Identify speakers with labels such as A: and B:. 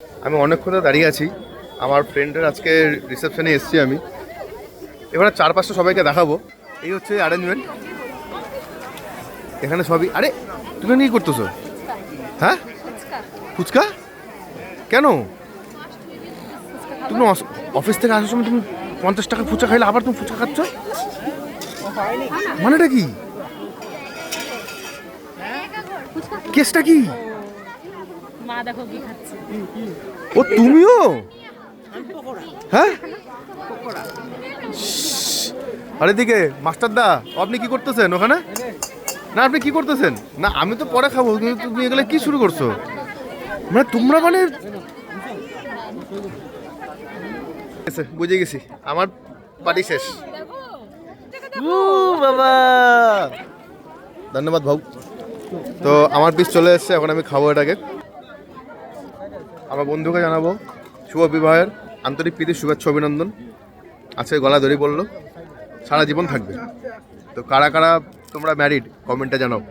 A: আমি অনেকক্ষণ ধরে দাঁড়িয়ে আছি। আমার ফ্রেন্ডের আজকে রিসেপশনে এসেছি আমি। এবারে 4-5টা সবাইকে দেখাবো। এই হচ্ছে অ্যারেঞ্জমেন্ট। এখানে সবই, আরে তুমি কি করতেছো? হ্যাঁ, ফুচকা কেন? তুমি অফিস থেকে আসার সময় তুমি 50 টাকার ফুচকা খাইলে আবার তুমি ফুচকা খাচ্ছ, মানেটা কি? কেসটা কি?
B: মা দেখো কি খাচ্ছে।
A: ও তুমিও? হ্যাঁ, আরে দিকে মাস্টার দা, আপনি কি করতেছেন ওখানে? না আপনি কি করতেছেন? না আমি তো পরে খাবো, কিন্তু তুমি এগুলো কি শুরু করছো? মানে তোমরা মানে বুঝে গেছি, আমার পার্টি শেষ। বাবা ধন্যবাদ ভাউ। তো আমার পিস চলে এসছে, এখন আমি খাবো এটাকে। আমার বন্ধুকে জানাবো শুভ বিবাহের আন্তরিক প্রীতি, শুভেচ্ছা, অভিনন্দন। আজকে গলা ধরে বললো, সারা জীবন থাকবে। তো কারা কারা তোমরা ম্যারিড কমেন্টে জানাও।